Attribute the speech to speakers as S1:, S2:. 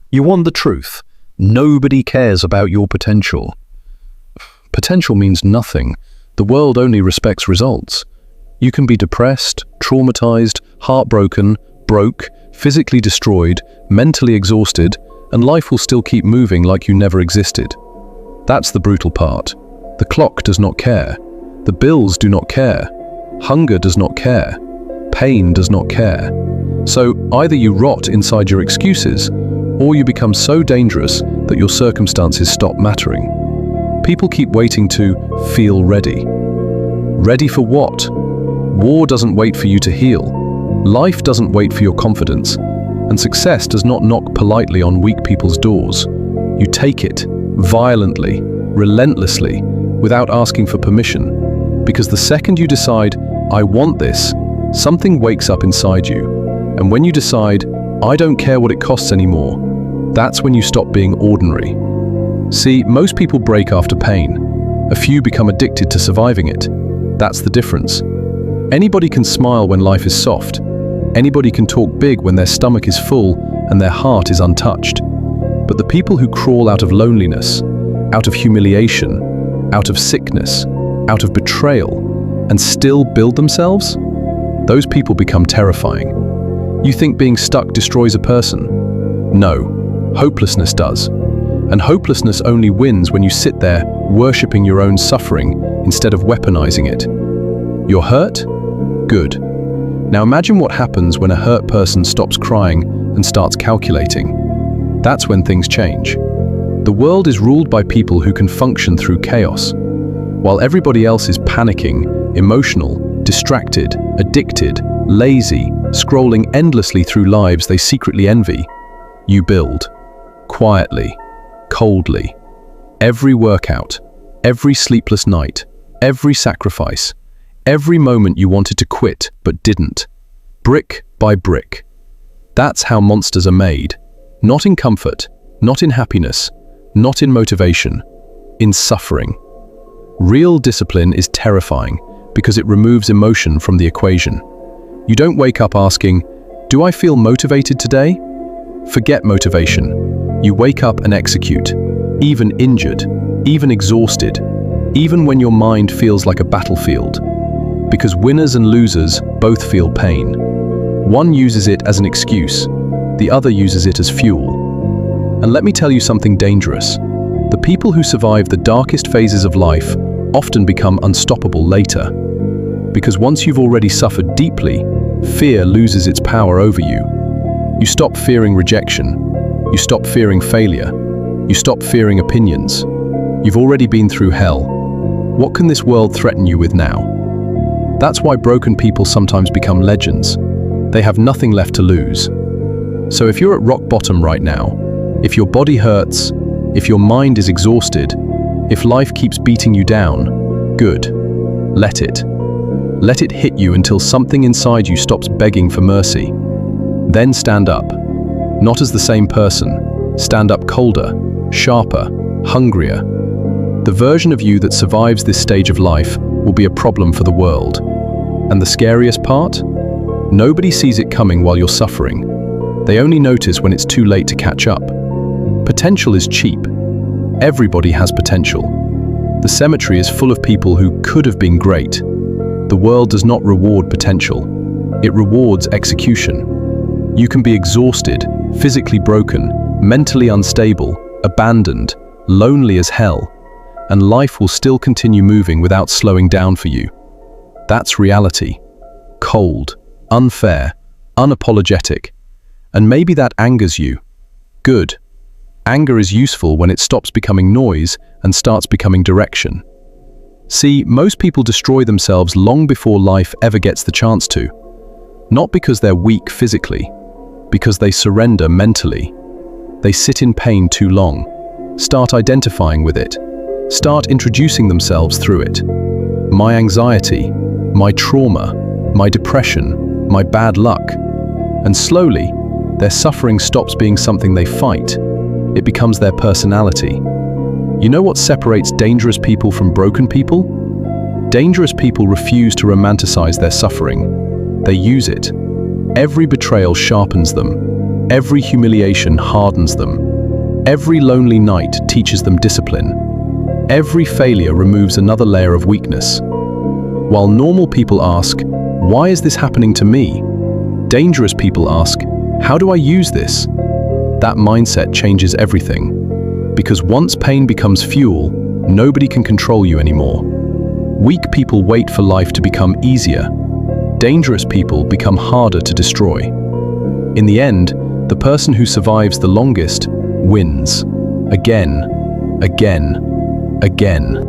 S1: You want the truth. Nobody cares about your potential. Potential means nothing. The world only respects results. You can be depressed, traumatized, heartbroken, broke, physically destroyed, mentally exhausted, and life will still keep moving like you never existed. That's the brutal part. The clock does not care. The bills do not care. Hunger does not care. Pain does not care. So either you rot inside your excuses, or you become so dangerous that your circumstances stop mattering. People keep waiting to feel ready. Ready for what? War doesn't wait for you to heal. Life doesn't wait for your confidence. And success does not knock politely on weak people's doors. You take it, violently, relentlessly, without asking for permission. Because the second you decide, I want this, something wakes up inside you. And when you decide, I don't care what it costs anymore, that's when you stop being ordinary. See, most people break after pain. A few become addicted to surviving it. That's the difference. Anybody can smile when life is soft. Anybody can talk big when their stomach is full and their heart is untouched. But the people who crawl out of loneliness, out of humiliation, out of sickness, out of betrayal, and still build themselves, those people become terrifying. You think being stuck destroys a person? No, hopelessness does. And hopelessness only wins when you sit there worshipping your own suffering instead of weaponizing it. You're hurt? Good. Now imagine what happens when a hurt person stops crying and starts calculating. That's when things change. The world is ruled by people who can function through chaos. While everybody else is panicking, emotional, distracted, addicted, lazy, scrolling endlessly through lives they secretly envy, you build. Quietly, coldly. Every workout, every sleepless night, every sacrifice, every moment you wanted to quit but didn't. Brick by brick. That's how monsters are made. Not in comfort, not in happiness, not in motivation, in suffering. Real discipline is terrifying because it removes emotion from the equation. You don't wake up asking, do I feel motivated today? Forget motivation. You wake up and execute, even injured, even exhausted, even when your mind feels like a battlefield. Because winners and losers both feel pain. One uses it as an excuse, the other uses it as fuel. And let me tell you something dangerous. The people who survive the darkest phases of life often become unstoppable later. Because once you've already suffered deeply, fear loses its power over you. You stop fearing rejection. You stop fearing failure. You stop fearing opinions. You've already been through hell. What can this world threaten you with now? That's why broken people sometimes become legends. They have nothing left to lose. So if you're at rock bottom right now, if your body hurts, if your mind is exhausted, if life keeps beating you down, good. Let it. Let it hit you until something inside you stops begging for mercy. Then stand up. Not as the same person. Stand up colder, sharper, hungrier. The version of you that survives this stage of life will be a problem for the world. And the scariest part? Nobody sees it coming while you're suffering. They only notice when it's too late to catch up. Potential is cheap. Everybody has potential. The cemetery is full of people who could have been great. The world does not reward potential. It rewards execution. You can be exhausted, physically broken, mentally unstable, abandoned, lonely as hell, and life will still continue moving without slowing down for you. That's reality. Cold, unfair, unapologetic. And maybe that angers you. Good. Anger is useful when it stops becoming noise and starts becoming direction. See, most people destroy themselves long before life ever gets the chance to. Not because they're weak physically, because they surrender mentally. They sit in pain too long. Start identifying with it. Start introducing themselves through it. My anxiety, my trauma, my depression, my bad luck. And slowly, their suffering stops being something they fight. It becomes their personality. You know what separates dangerous people from broken people? Dangerous people refuse to romanticize their suffering. They use it. Every betrayal sharpens them. Every humiliation hardens them. Every lonely night teaches them discipline. Every failure removes another layer of weakness. While normal people ask, "Why is this happening to me?" dangerous people ask, "How do I use this?" That mindset changes everything. Because once pain becomes fuel, nobody can control you anymore. Weak people wait for life to become easier. Dangerous people become harder to destroy. In the end, the person who survives the longest wins. Again, again, again.